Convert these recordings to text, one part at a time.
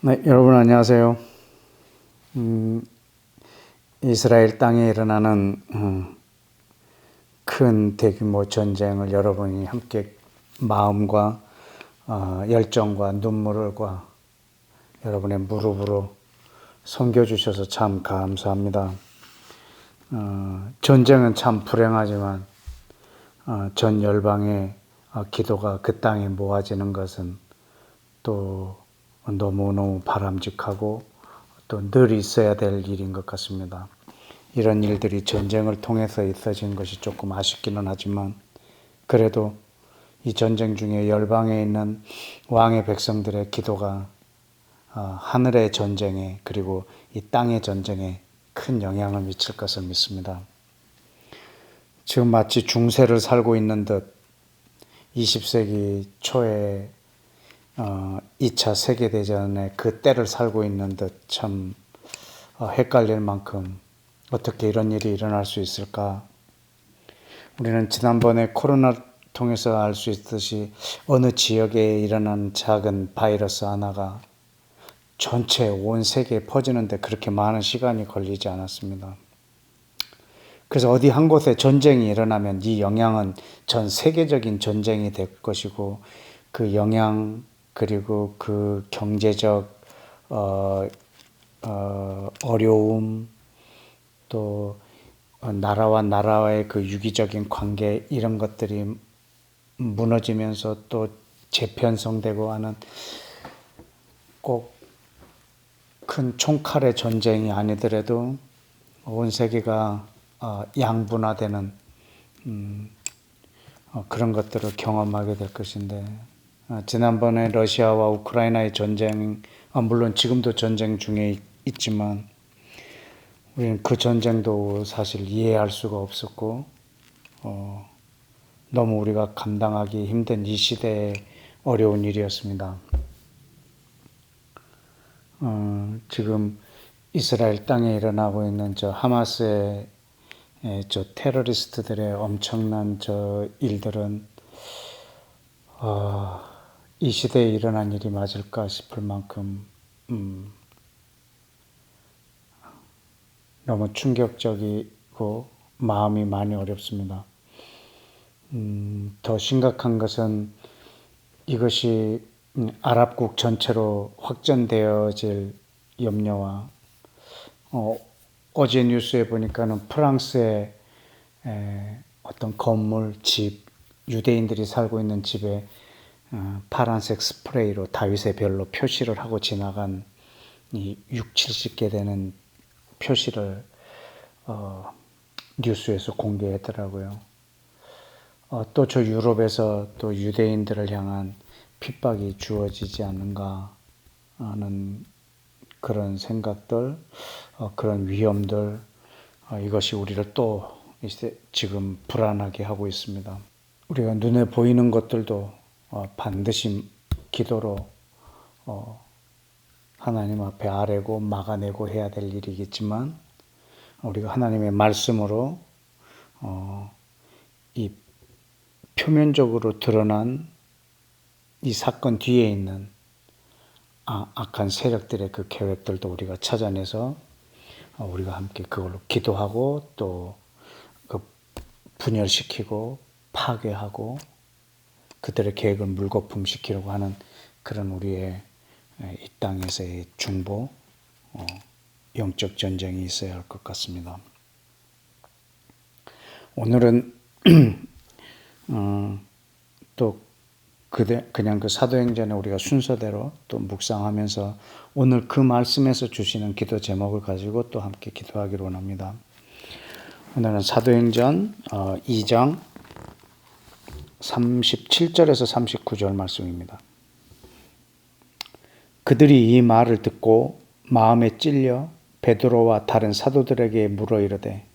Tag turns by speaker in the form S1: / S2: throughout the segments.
S1: 네, 여러분 안녕하세요. 이스라엘 땅에 일어나는 큰 대규모 전쟁을 여러분이 함께 마음과 열정과 눈물과 여러분의 무릎으로 섬겨주셔서 참 감사합니다. 전쟁은 참 불행하지만 전 열방의 기도가 그 땅에 모아지는 것은 또 너무너무 바람직하고 또 늘 있어야 될 일인 것 같습니다. 이런 일들이 전쟁을 통해서 있어진 것이 조금 아쉽기는 하지만 그래도 이 전쟁 중에 열방에 있는 왕의 백성들의 기도가 하늘의 전쟁에 그리고 이 땅의 전쟁에 큰 영향을 미칠 것을 믿습니다. 지금 마치 중세를 살고 있는 듯 20세기 초에 2차 세계대전의 그 때를 살고 있는 듯 참 헷갈릴 만큼 어떻게 이런 일이 일어날 수 있을까? 우리는 지난번에 코로나 통해서 알 수 있듯이 어느 지역에 일어난 작은 바이러스 하나가 전체 온 세계에 퍼지는데 그렇게 많은 시간이 걸리지 않았습니다. 그래서 어디 한 곳에 전쟁이 일어나면 이 영향은 전 세계적인 전쟁이 될 것이고 그 영향 그리고 그 경제적 어려움 또 나라와 나라의 그 유기적인 관계 이런 것들이 무너지면서 또 재편성되고 하는 꼭 큰 총칼의 전쟁이 아니더라도 온 세계가 양분화되는 그런 것들을 경험하게 될 것인데 지난번에 러시아와 우크라이나의 전쟁 물론 지금도 전쟁 중에 있지만 우리는 그 전쟁도 사실 이해할 수가 없었고 너무 우리가 감당하기 힘든 이 시대에 어려운 일이었습니다. 지금 이스라엘 땅에 일어나고 있는 저 하마스의 저 테러리스트들의 엄청난 저 일들은 이 시대에 일어난 일이 맞을까 싶을 만큼 너무 충격적이고 마음이 많이 어렵습니다. 더 심각한 것은 이것이 아랍국 전체로 확전되어질 염려와 어제 뉴스에 보니까는 프랑스의 어떤 건물, 집, 유대인들이 살고 있는 집에 파란색 스프레이로 다윗의 별로 표시를 하고 지나간 이 6, 70개 되는 표시를 뉴스에서 공개했더라고요. 또 저 유럽에서 또 유대인들을 향한 핍박이 주어지지 않는가 하는 그런 생각들, 그런 위험들, 이것이 우리를 또 지금 불안하게 하고 있습니다. 우리가 눈에 보이는 것들도 반드시 기도로 하나님 앞에 아뢰고 막아내고 해야 될 일이겠지만 우리가 하나님의 말씀으로 이 표면적으로 드러난 이 사건 뒤에 있는 악한 세력들의 그 계획들도 우리가 찾아내서 우리가 함께 그걸로 기도하고 또 그 분열시키고 파괴하고 그들의 계획을 물거품시키려고 하는 그런 우리의 이 땅에서의 중보 영적 전쟁이 있어야 할 것 같습니다. 오늘은 또 그냥 그 사도행전에 우리가 순서대로 또 묵상하면서 오늘 그 말씀에서 주시는 기도 제목을 가지고 또 함께 기도하기로 원합니다. 오늘은 사도행전 2장 37절에서 39절 말씀입니다. 그들이 이 말을 듣고 마음에 찔려 베드로와 다른 사도들에게 물어 이르되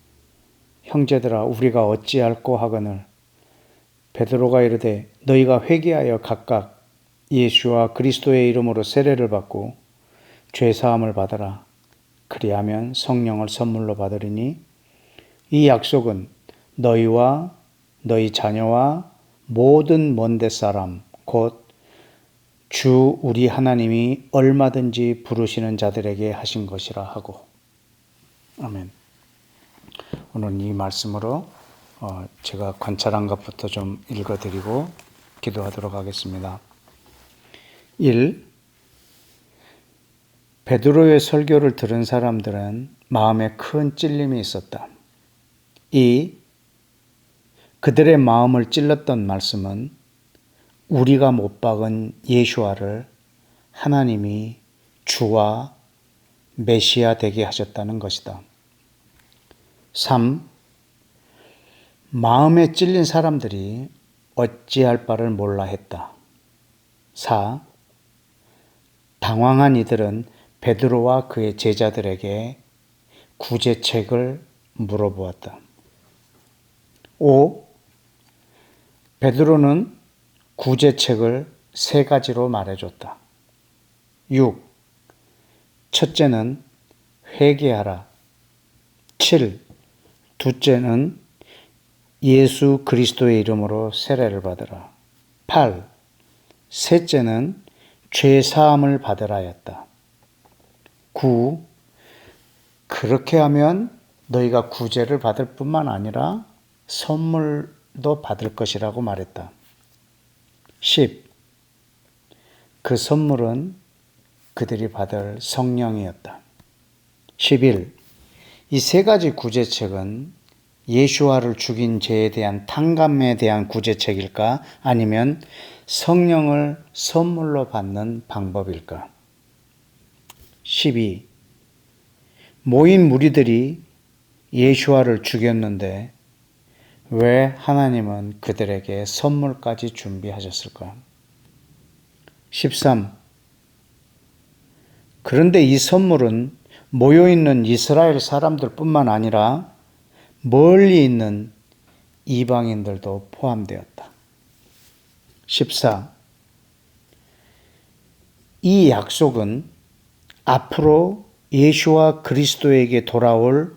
S1: 형제들아 우리가 어찌할꼬 하거늘 베드로가 이르되 너희가 회개하여 각각 예수와 그리스도의 이름으로 세례를 받고 죄 사함을 받아라. 그리하면 성령을 선물로 받으리니 이 약속은 너희와 너희 자녀와 모든 먼데 사람 곧 주 우리 하나님이 얼마든지 부르시는 자들에게 하신 것이라 하고. 아멘. 오늘 이 말씀으로 제가 관찰한 것부터 좀 읽어드리고 기도하도록 하겠습니다. 1. 베드로의 설교를 들은 사람들은 마음에 큰 찔림이 있었다. 2. 그들의 마음을 찔렀던 말씀은 우리가 못 박은 예수와를 하나님이 주와 메시아 되게 하셨다는 것이다. 3. 마음에 찔린 사람들이 어찌할 바를 몰라 했다. 4. 당황한 이들은 베드로와 그의 제자들에게 구제책을 물어보았다. 5. 베드로는 구제책을 3가지로 말해줬다. 6. 첫째는 회개하라. 7. 둘째는 예수 그리스도의 이름으로 세례를 받으라. 8. 셋째는 죄 사함을 받으라였다. 9. 그렇게 하면 너희가 구제를 받을 뿐만 아니라 선물도 받을 것이라고 말했다. 10. 그 선물은 그들이 받을 성령이었다. 11. 이 3가지 구제책은 예수와를 죽인 죄에 대한 탕감에 대한 구제책일까? 아니면 성령을 선물로 받는 방법일까? 12. 모인 무리들이 예수와를 죽였는데 왜 하나님은 그들에게 선물까지 준비하셨을까? 13. 그런데 이 선물은 모여있는 이스라엘 사람들 뿐만 아니라 멀리 있는 이방인들도 포함되었다. 14. 이 약속은 앞으로 예수와 그리스도에게 돌아올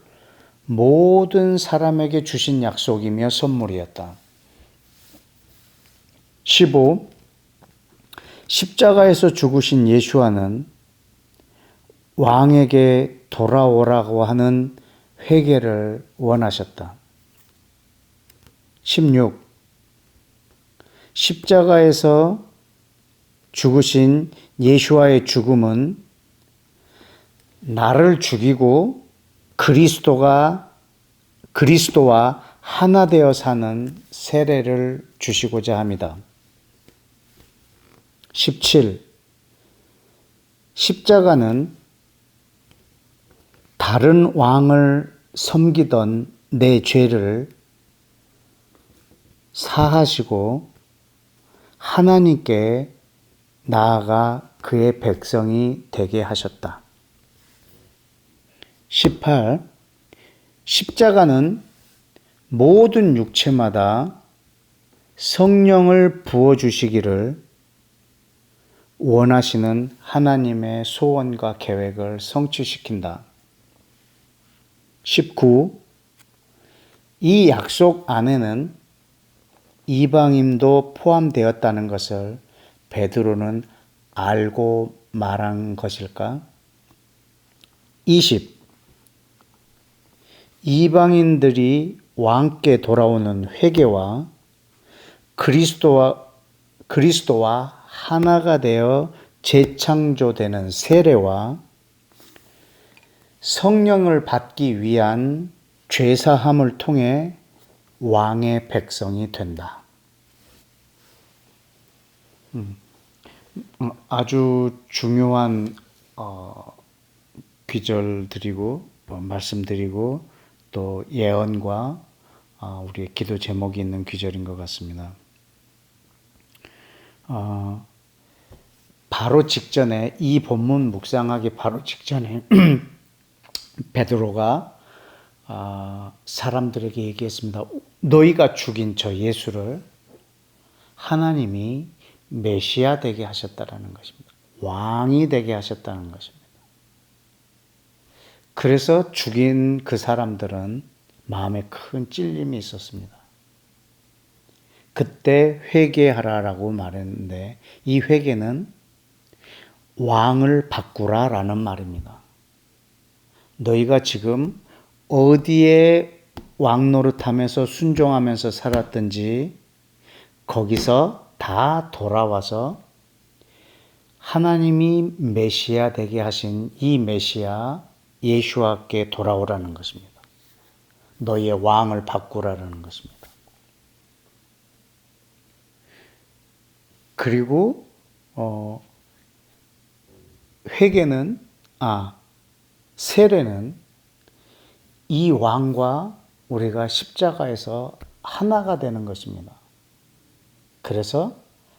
S1: 모든 사람에게 주신 약속이며 선물이었다. 15. 십자가에서 죽으신 예수와는 왕에게 돌아오라고 하는 회개를 원하셨다. 16. 십자가에서 죽으신 예수와의 죽음은 나를 죽이고 그리스도와 하나 되어 사는 세례를 주시고자 합니다. 17. 십자가는 다른 왕을 섬기던 내 죄를 사하시고 하나님께 나아가 그의 백성이 되게 하셨다. 18. 십자가는 모든 육체마다 성령을 부어주시기를 원하시는 하나님의 소원과 계획을 성취시킨다. 19. 이 약속 안에는 이방인도 포함되었다는 것을 베드로는 알고 말한 것일까? 20. 이방인들이 왕께 돌아오는 회개와 그리스도와 하나가 되어 재창조되는 세례와 성령을 받기 위한 죄사함을 통해 왕의 백성이 된다. 아주 중요한 귀절드리고 말씀드리고 또 예언과 우리의 기도 제목이 있는 귀절인 것 같습니다. 바로 직전에 이 본문 묵상하기 바로 직전에 베드로가 사람들에게 얘기했습니다. 너희가 죽인 저 예수를 하나님이 메시아 되게 하셨다라는 것입니다. 왕이 되게 하셨다는 것입니다. 그래서 죽인 그 사람들은 마음에 큰 찔림이 있었습니다. 그때 회개하라라고 말했는데 이 회개는 왕을 바꾸라라는 말입니다. 너희가 지금 어디에 왕 노릇하면서 순종하면서 살았든지 거기서 다 돌아와서 하나님이 메시아 되게 하신 이 메시아 예수와께 돌아오라는 것입니다. 너희의 왕을 바꾸라는 것입니다. 그리고 세례는 이 왕과 우리가 십자가에서 하나가 되는 것입니다. 그래서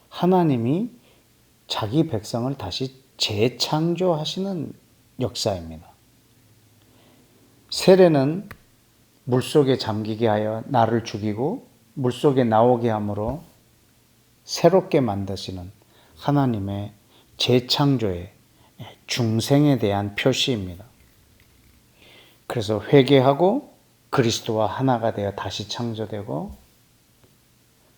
S1: 하나님이 자기 백성을 다시 재창조하시는 역사입니다. 세례는 물속에 잠기게 하여 나를 죽이고 물속에 나오게 함으로 새롭게 만드시는 하나님의 재창조의 중생에 대한 표시입니다. 그래서 회개하고 그리스도와 하나가 되어 다시 창조되고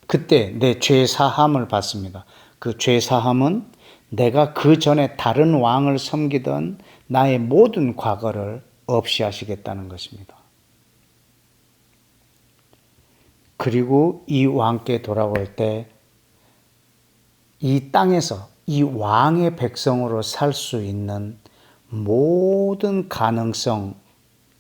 S1: 그때 내 죄 사함을 받습니다. 그 죄 사함은 내가 그 전에 다른 왕을 섬기던 나의 모든 과거를 없이 하시겠다는 것입니다. 그리고 이 왕께 돌아올 때 이 땅에서 이 왕의 백성으로 살 수 있는 모든 가능성,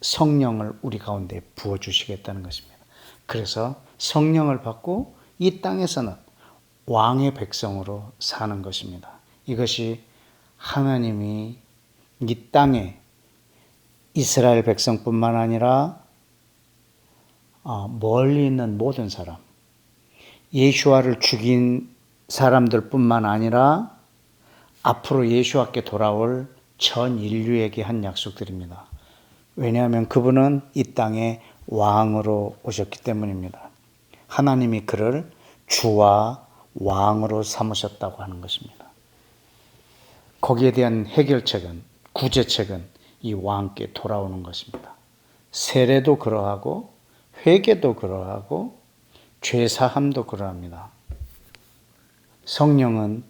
S1: 성령을 우리 가운데 부어주시겠다는 것입니다. 그래서 성령을 받고 이 땅에서는 왕의 백성으로 사는 것입니다. 이것이 하나님이 이 땅에 이스라엘 백성뿐만 아니라 멀리 있는 모든 사람, 예수와를 죽인 사람들뿐만 아니라 앞으로 예수와께 돌아올 전 인류에게 한 약속들입니다. 왜냐하면 그분은 이 땅에 왕으로 오셨기 때문입니다. 하나님이 그를 주와 왕으로 삼으셨다고 하는 것입니다. 거기에 대한 해결책은, 구제책은 이 왕께 돌아오는 것입니다. 세례도 그러하고 회개도 그러하고 죄사함도 그러합니다. 성령은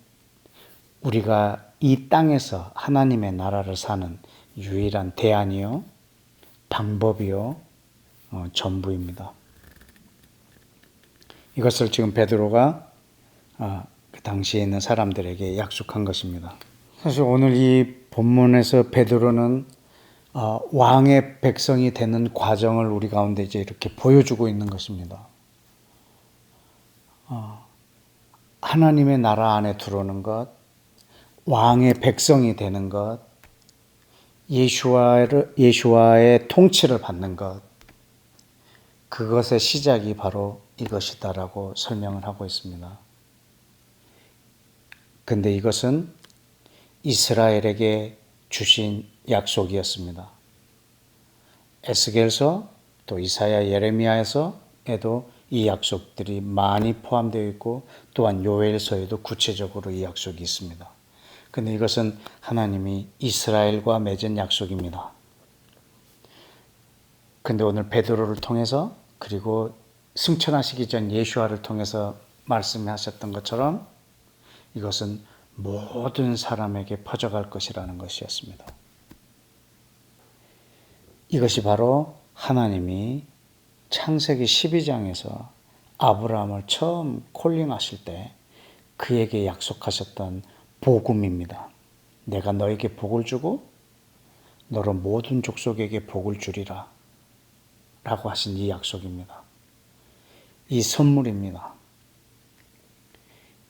S1: 우리가 이 땅에서 하나님의 나라를 사는 유일한 대안이요, 방법이요, 전부입니다. 이것을 지금 베드로가 그 당시에 있는 사람들에게 약속한 것입니다. 사실 오늘 이 본문에서 베드로는 왕의 백성이 되는 과정을 우리 가운데 이제 이렇게 보여주고 있는 것입니다. 하나님의 나라 안에 들어오는 것, 왕의 백성이 되는 것, 예수와의 통치를 받는 것, 그것의 시작이 바로 이것이다라고 설명을 하고 있습니다. 근데 이것은 이스라엘에게 주신 약속이었습니다. 에스겔서 또 이사야 예레미야에서에도 이 약속들이 많이 포함되어 있고 또한 요엘서에도 구체적으로 이 약속이 있습니다. 근데 이것은 하나님이 이스라엘과 맺은 약속입니다. 근데 오늘 베드로를 통해서 그리고 승천하시기 전 예수와를 통해서 말씀하셨던 것처럼 이것은 모든 사람에게 퍼져갈 것이라는 것이었습니다. 이것이 바로 하나님이 창세기 12장에서 아브라함을 처음 콜링하실 때 그에게 약속하셨던 복음입니다. 내가 너에게 복을 주고 너로 모든 족속에게 복을 주리라 라고 하신 이 약속입니다. 이 선물입니다.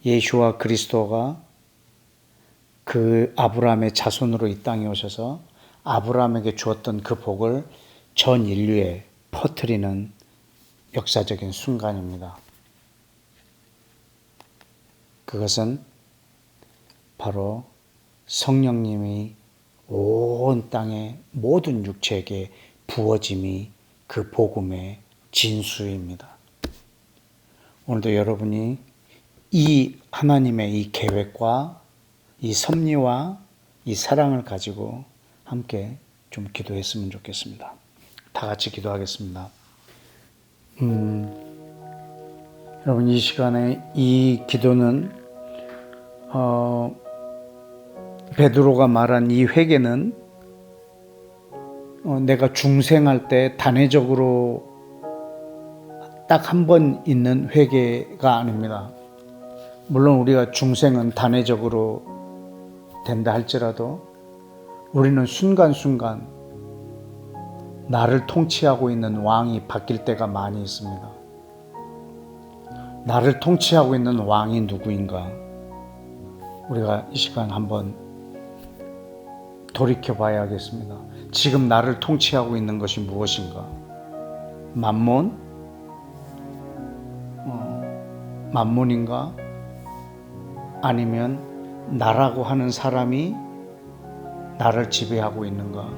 S1: 예수와 그리스도가 그 아브라함의 자손으로 이 땅에 오셔서 아브라함에게 주었던 그 복을 전 인류에 퍼뜨리는 역사적인 순간입니다. 그것은 바로 성령님이 온 땅의 모든 육체에게 부어짐이 그 복음의 진수입니다. 오늘도 여러분이 이 하나님의 이 계획과 이 섭리와 이 사랑을 가지고 함께 좀 기도했으면 좋겠습니다. 다 같이 기도하겠습니다. 여러분 이 시간에 이 기도는 베드로가 말한 이 회개는 내가 중생할 때 단회적으로 딱 한 번 있는 회개가 아닙니다. 물론 우리가 중생은 단회적으로 된다 할지라도 우리는 순간순간 나를 통치하고 있는 왕이 바뀔 때가 많이 있습니다. 나를 통치하고 있는 왕이 누구인가? 우리가 이 시간 한번 돌이켜 봐야겠습니다. 지금 나를 통치하고 있는 것이 무엇인가? 만몬인가? 아니면 나라고 하는 사람이 나를 지배하고 있는가?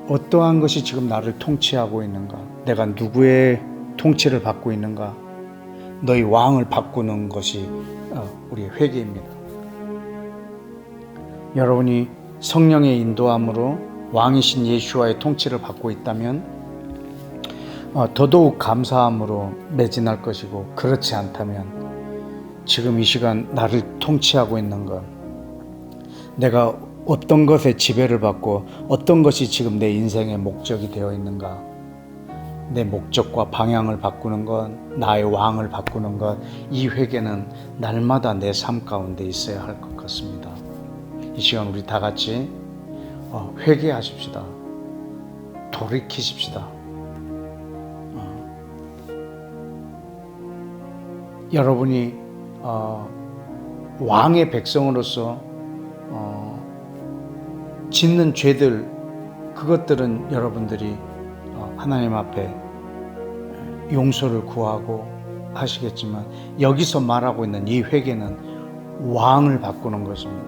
S1: 어떠한 것이 지금 나를 통치하고 있는가? 내가 누구의 통치를 받고 있는가? 너희 왕을 바꾸는 것이 우리의 회개입니다. 여러분이 성령의 인도함으로 왕이신 예수와의 통치를 받고 있다면 더더욱 감사함으로 매진할 것이고, 그렇지 않다면 지금 이 시간 나를 통치하고 있는 것, 내가 어떤 것에 지배를 받고 어떤 것이 지금 내 인생의 목적이 되어 있는가? 내 목적과 방향을 바꾸는 것, 나의 왕을 바꾸는 것, 이 회개는 날마다 내 삶 가운데 있어야 할 것 같습니다. 이 시간 우리 다 같이 회개하십시다. 돌이키십시다. 여러분이 왕의 백성으로서 짓는 죄들, 그것들은 여러분들이 하나님 앞에 용서를 구하고 하시겠지만, 여기서 말하고 있는 이 회개는 왕을 바꾸는 것입니다.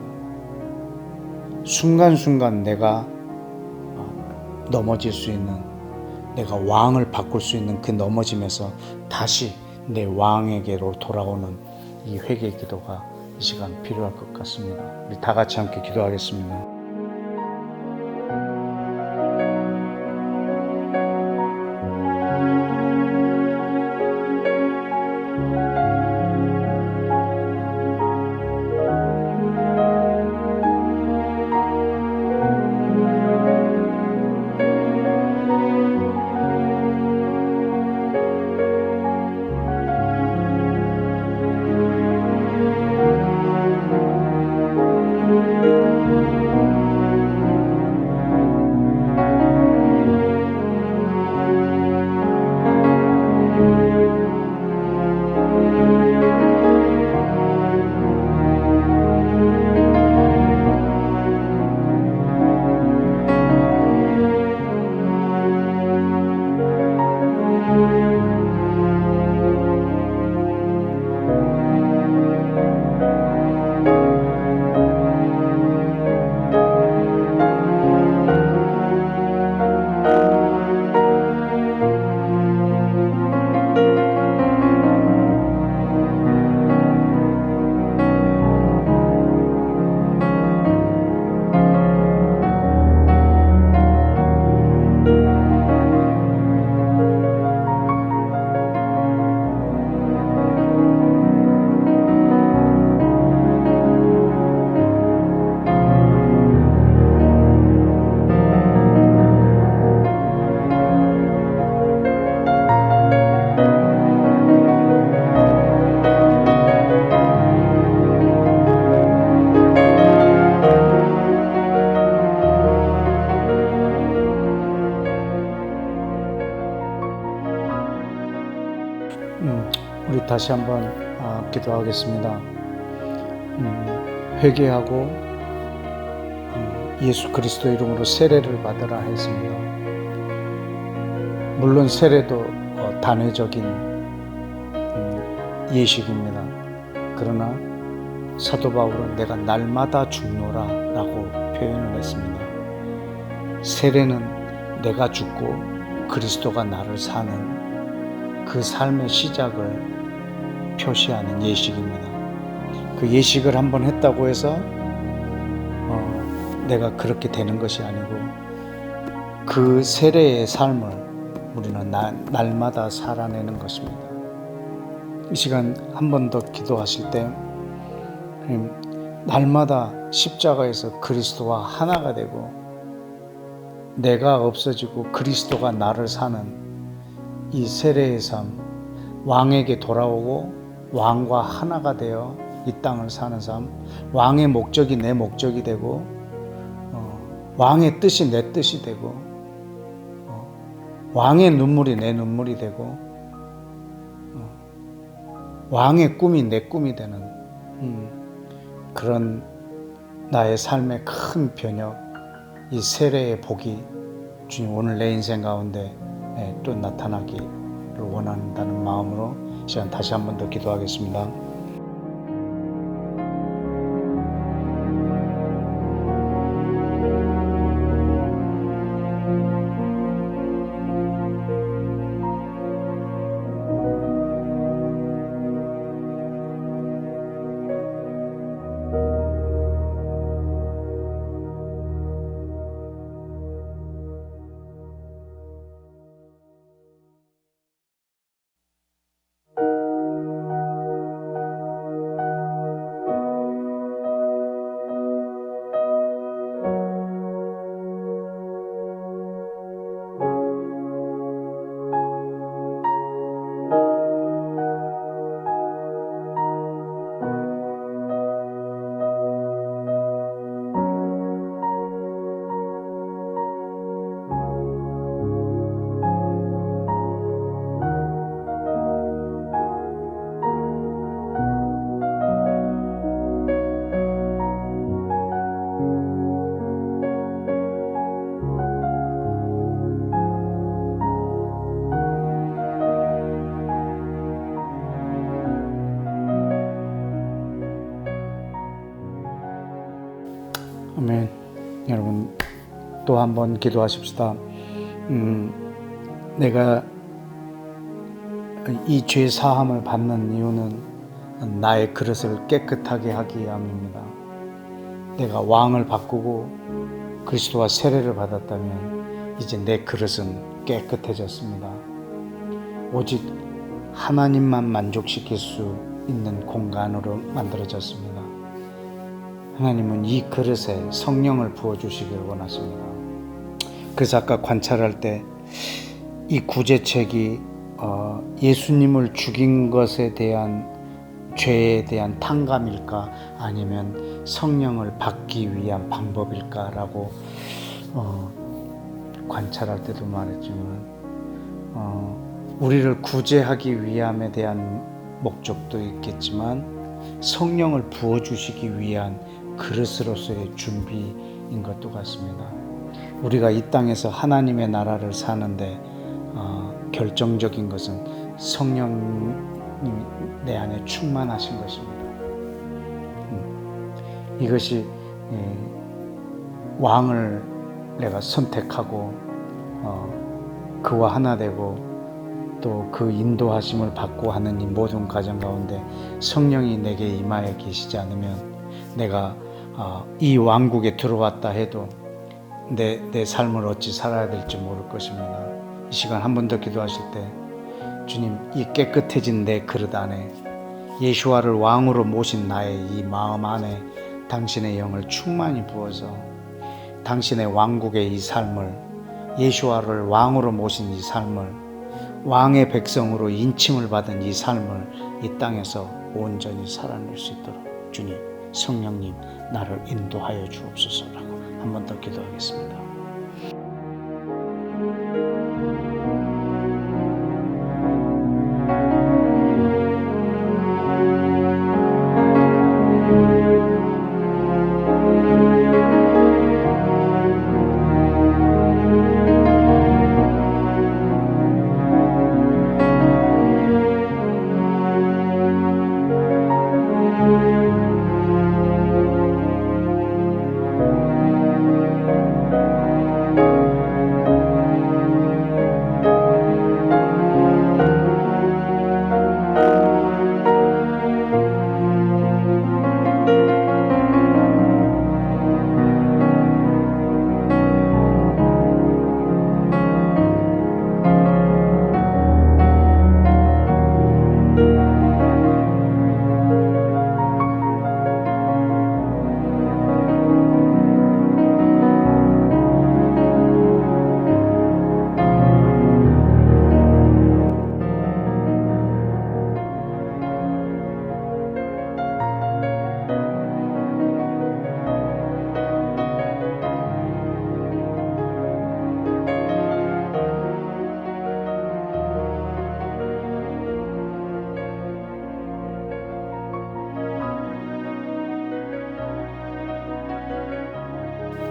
S1: 순간순간 내가 넘어질 수 있는, 내가 왕을 바꿀 수 있는 그 넘어짐에서 다시 내 왕에게로 돌아오는 이 회개 기도가 이 시간 필요할 것 같습니다. 우리 다 같이 함께 기도하겠습니다. 우리 다시 한번 기도하겠습니다. 회개하고 예수 그리스도 이름으로 세례를 받으라 했습니다. 물론 세례도 단회적인 예식입니다. 그러나 사도 바울은 내가 날마다 죽노라 라고 표현을 했습니다. 세례는 내가 죽고 그리스도가 나를 사는 그 삶의 시작을 표시하는 예식입니다. 그 예식을 한번 했다고 해서 내가 그렇게 되는 것이 아니고, 그 세례의 삶을 우리는 날마다 살아내는 것입니다. 이 시간 한 번 더 기도하실 때 날마다 십자가에서 그리스도와 하나가 되고 내가 없어지고 그리스도가 나를 사는 이 세례의 삶, 왕에게 돌아오고 왕과 하나가 되어 이 땅을 사는 삶, 왕의 목적이 내 목적이 되고 왕의 뜻이 내 뜻이 되고 왕의 눈물이 내 눈물이 되고 왕의 꿈이 내 꿈이 되는 그런 나의 삶의 큰 변혁, 이 세례의 복이 주님 오늘 내 인생 가운데 또 나타나기를 원한다는 마음으로 시간 다시 한 번 더 기도하겠습니다. 아멘. 여러분 또 한 번 기도하십시다. 내가 이 죄 사함을 받는 이유는 나의 그릇을 깨끗하게 하기 위함입니다. 내가 왕을 바꾸고 그리스도와 세례를 받았다면 이제 내 그릇은 깨끗해졌습니다. 오직 하나님만 만족시킬 수 있는 공간으로 만들어졌습니다. 하나님은 이 그릇에 성령을 부어주시길 원하십니다. 그래서 아까 관찰할 때 이 구제책이 예수님을 죽인 것에 대한 죄에 대한 탕감일까 아니면 성령을 받기 위한 방법일까라고 관찰할 때도 말했지만 우리를 구제하기 위함에 대한 목적도 있겠지만 성령을 부어주시기 위한 그릇으로서의 준비인 것도 같습니다. 우리가 이 땅에서 하나님의 나라를 사는데 결정적인 것은 성령님이 내 안에 충만하신 것입니다. 이것이 왕을 내가 선택하고 그와 하나 되고 또 그 인도하심을 받고 하는 이 모든 과정 가운데 성령이 내게 임하여 계시지 않으면 내가 이 왕국에 들어왔다 해도 내 삶을 어찌 살아야 될지 모를 것입니다. 이 시간 한 번 더 기도하실 때 주님, 이 깨끗해진 내 그릇 안에 예수와를 왕으로 모신 나의 이 마음 안에 당신의 영을 충만히 부어서 당신의 왕국의 이 삶을, 예수와를 왕으로 모신 이 삶을, 왕의 백성으로 인침을 받은 이 삶을 이 땅에서 온전히 살아낼 수 있도록 주님, 성령님 나를 인도하여 주옵소서라고 한 번 더 기도하겠습니다.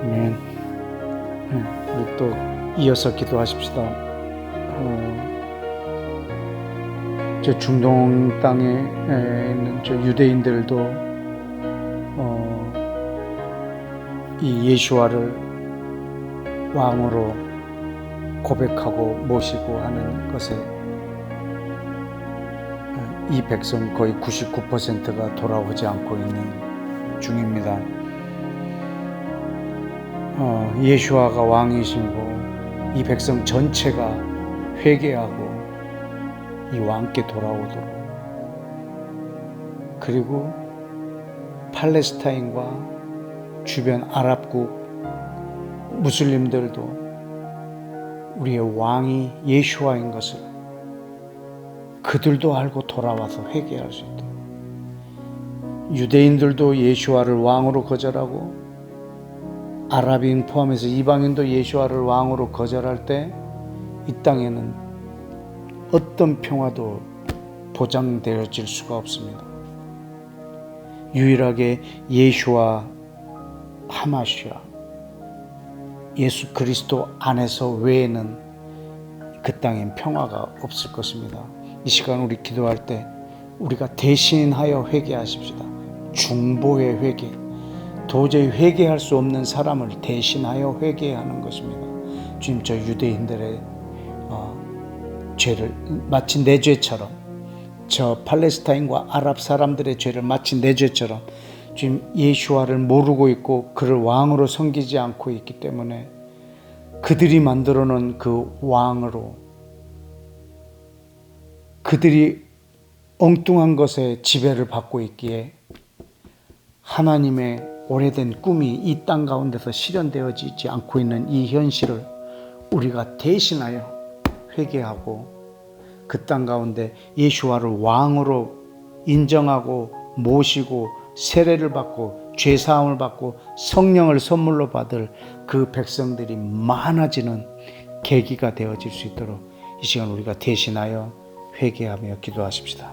S1: 아멘. 우리 또 이어서 기도하십시다. 저 중동 땅에 있는 저 유대인들도 이 예수와를 왕으로 고백하고 모시고 하는 것에 이 백성 거의 99%가 돌아오지 않고 있는 중입니다. 예수와가 왕이시고 이 백성 전체가 회개하고 이 왕께 돌아오도록, 그리고 팔레스타인과 주변 아랍국 무슬림들도 우리의 왕이 예수와인 것을 그들도 알고 돌아와서 회개할 수 있도록, 유대인들도 예수와를 왕으로 거절하고 아랍인 포함해서 이방인도 예수와를 왕으로 거절할 때 이 땅에는 어떤 평화도 보장되어질 수가 없습니다. 유일하게 예수와 하마시아 예수 그리스도 안에서 외에는 그 땅엔 평화가 없을 것입니다. 이 시간 우리 기도할 때 우리가 대신하여 회개하십시다. 중보의 회개, 도저히 회개할 수 없는 사람을 대신하여 회개하는 것입니다. 주님, 저 유대인들의 죄를 마치 내 죄처럼, 저 팔레스타인과 아랍 사람들의 죄를 마치 내 죄처럼 주님, 예수와를 모르고 있고 그를 왕으로 섬기지 않고 있기 때문에 그들이 만들어 놓은 그 왕으로, 그들이 엉뚱한 것에 지배를 받고 있기에 하나님의 오래된 꿈이 이 땅 가운데서 실현되어지지 않고 있는 이 현실을 우리가 대신하여 회개하고 그 땅 가운데 예수와를 왕으로 인정하고 모시고 세례를 받고 죄사함을 받고 성령을 선물로 받을 그 백성들이 많아지는 계기가 되어질 수 있도록 이 시간 우리가 대신하여 회개하며 기도하십시다.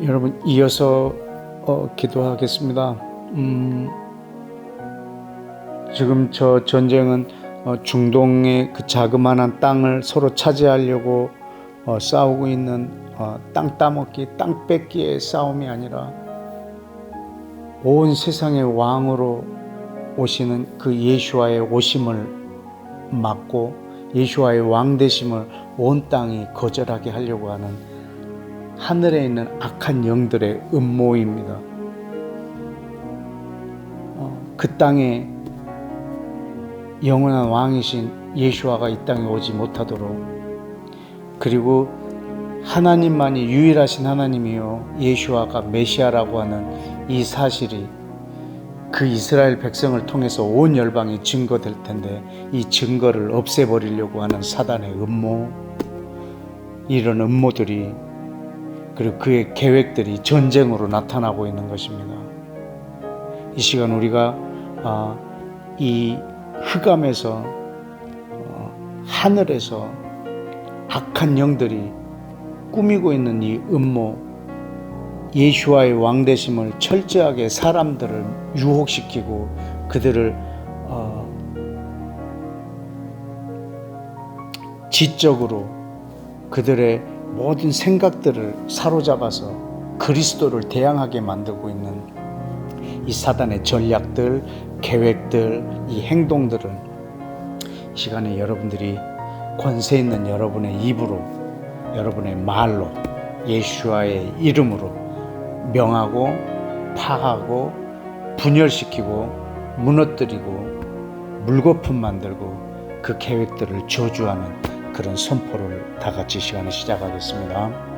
S1: 여러분, 이어서 기도하겠습니다. 지금 저 전쟁은 중동의 그 자그마한 땅을 서로 차지하려고 싸우고 있는 땅 따먹기, 땅 뺏기의 싸움이 아니라 온 세상의 왕으로 오시는 그 예수와의 오심을 막고 예수와의 왕 되심을 온 땅이 거절하게 하려고 하는 하늘에 있는 악한 영들의 음모입니다. 그 땅에 영원한 왕이신 예수와가 이 땅에 오지 못하도록, 그리고 하나님만이 유일하신 하나님이요 예수와가 메시아라고 하는 이 사실이 그 이스라엘 백성을 통해서 온 열방이 증거될 텐데, 이 증거를 없애버리려고 하는 사단의 음모, 이런 음모들이, 그리고 그의 계획들이 전쟁으로 나타나고 있는 것입니다. 이 시간 우리가 이 흑암에서, 하늘에서 악한 영들이 꾸미고 있는 이 음모, 예수와의 왕되심을 철저하게 사람들을 유혹시키고 그들을 지적으로 그들의 모든 생각들을 사로잡아서 그리스도를 대항하게 만들고 있는 이 사단의 전략들, 계획들, 이 행동들을 이 시간에 여러분들이 권세 있는 여러분의 입으로, 여러분의 말로, 예수와의 이름으로 명하고 파하고 분열시키고 무너뜨리고 물거품 만들고 그 계획들을 저주하는 그런 선포를 다 같이 시간에 시작하겠습니다.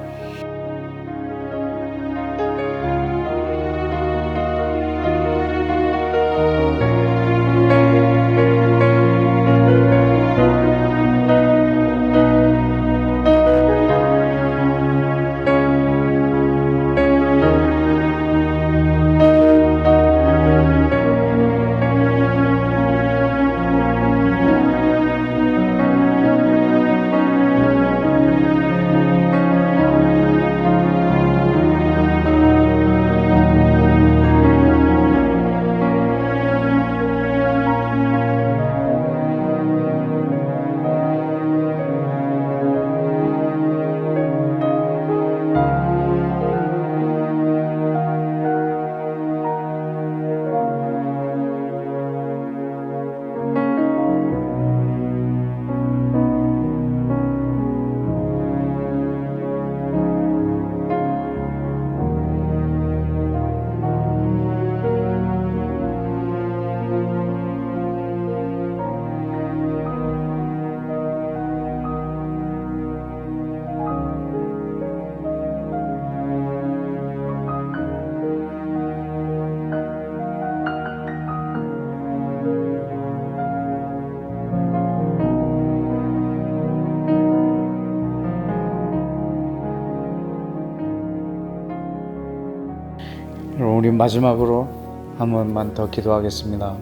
S1: 우리 마지막으로 한 번만 더 기도하겠습니다.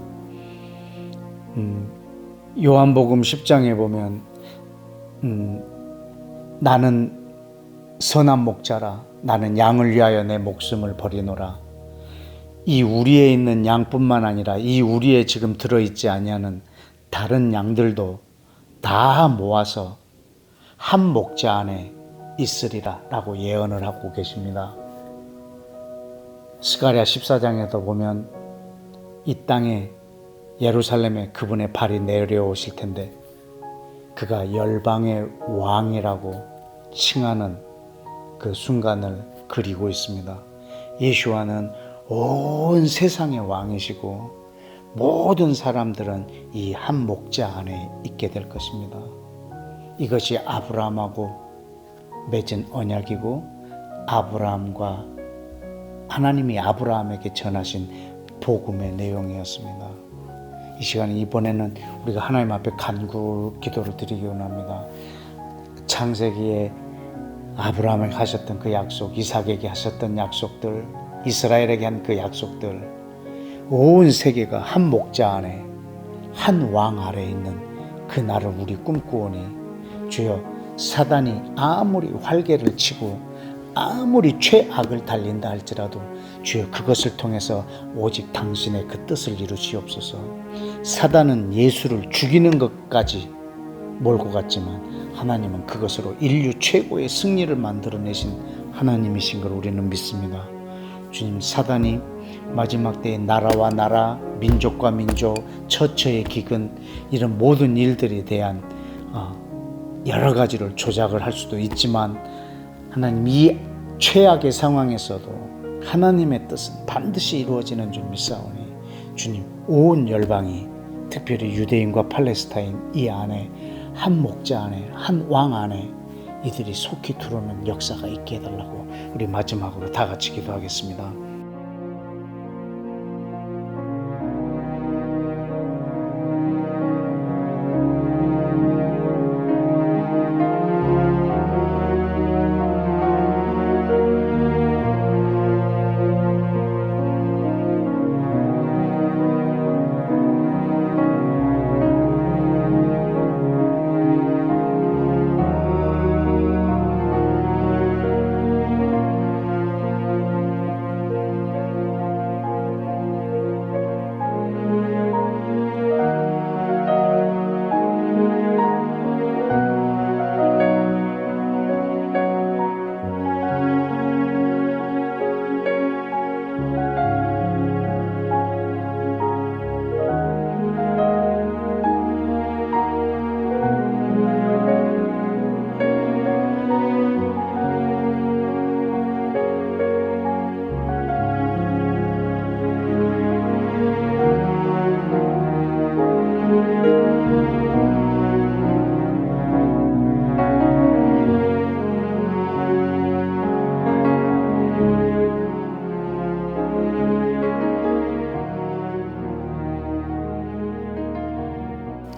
S1: 요한복음 10장에 보면 나는 선한 목자라, 나는 양을 위하여 내 목숨을 버리노라. 이 우리에 있는 양뿐만 아니라 이 우리에 지금 들어있지 아니하는 다른 양들도 다 모아서 한 목자 안에 있으리라 라고 예언을 하고 계십니다. 스가랴 14장에도 보면 이 땅에 예루살렘에 그분의 발이 내려오실 텐데 그가 열방의 왕이라고 칭하는 그 순간을 그리고 있습니다. 예수와는 온 세상의 왕이시고 모든 사람들은 이 한 목자 안에 있게 될 것입니다. 이것이 아브라함하고 맺은 언약이고 아브라함과 하나님이 아브라함에게 전하신 복음의 내용이었습니다. 이 시간에 이번에는 우리가 하나님 앞에 간구 기도를 드리기 원합니다. 창세기에 아브라함에게 하셨던 그 약속, 이삭에게 하셨던 약속들, 이스라엘에게 한 그 약속들, 온 세계가 한 목자 안에 한 왕 아래에 있는 그 날을 우리 꿈꾸오니 주여, 사단이 아무리 활개를 치고 아무리 죄악을 달린다 할지라도 주여 그것을 통해서 오직 당신의 그 뜻을 이루시옵소서. 사단은 예수를 죽이는 것까지 몰고 갔지만 하나님은 그것으로 인류 최고의 승리를 만들어내신 하나님이신 걸 우리는 믿습니다. 주님, 사단이 마지막 때에 나라와 나라, 민족과 민족, 처처의 기근, 이런 모든 일들에 대한 여러 가지를 조작을 할 수도 있지만 하나님, 이 최악의 상황에서도 하나님의 뜻은 반드시 이루어지는 줄 믿사오니 주님, 온 열방이 특별히 유대인과 팔레스타인 이 안에 한 목자 안에 한 왕 안에 이들이 속히 들어오는 역사가 있게 해달라고 우리 마지막으로 다 같이 기도하겠습니다.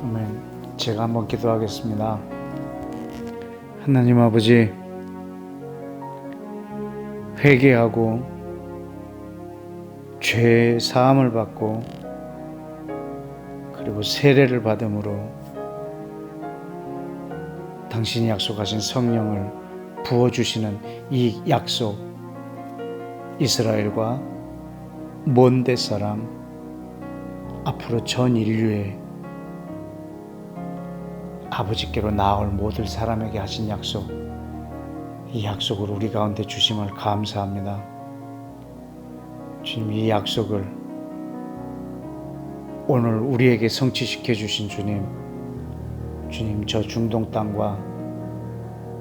S1: 아멘. 제가 한번 기도하겠습니다. 하나님 아버지, 회개하고 죄 사함을 받고 그리고 세례를 받음으로 당신이 약속하신 성령을 부어주시는 이 약속, 이스라엘과 먼데 사람, 앞으로 전 인류의 아버지께로 나아올 모든 사람에게 하신 약속, 이 약속을 우리 가운데 주심을 감사합니다. 주님, 이 약속을 오늘 우리에게 성취시켜 주신 주님, 저 중동 땅과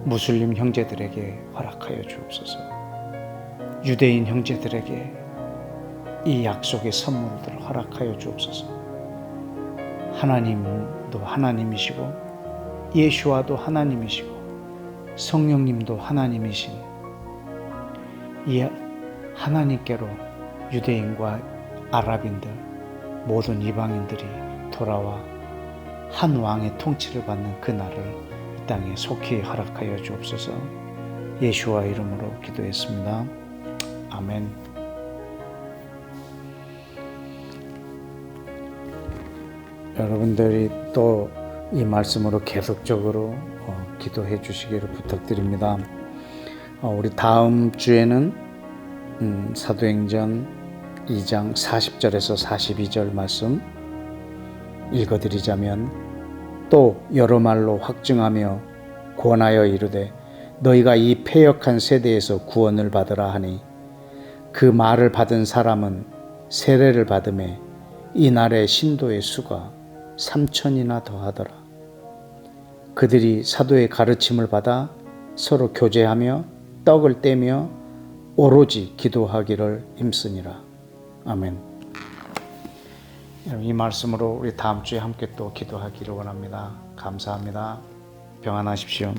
S1: 무슬림 형제들에게 허락하여 주옵소서. 유대인 형제들에게 이 약속의 선물들을 허락하여 주옵소서. 하나님도 하나님이시고 예수와도 하나님이시고 성령님도 하나님이신 이 하나님께로 유대인과 아랍인들 모든 이방인들이 돌아와 한 왕의 통치를 받는 그날을 이 땅에 속히 허락하여 주옵소서. 예수와 이름으로 기도했습니다. 아멘. 여러분들이 또 이 말씀으로 계속적으로 기도해 주시기를 부탁드립니다. 우리 다음 주에는 사도행전 2장 40절에서 42절 말씀 읽어드리자면, 또 여러 말로 확증하며 권하여 이르되 너희가 이 패역한 세대에서 구원을 받으라 하니, 그 말을 받은 사람은 세례를 받음에 이날의 신도의 수가 3,000이나 더하더라. 그들이 사도의 가르침을 받아 서로 교제하며 떡을 떼며 오로지 기도하기를 힘쓰니라. 아멘. 이 말씀으로 우리 다음 주에 함께 또 기도하기를 원합니다. 감사합니다. 평안하십시오.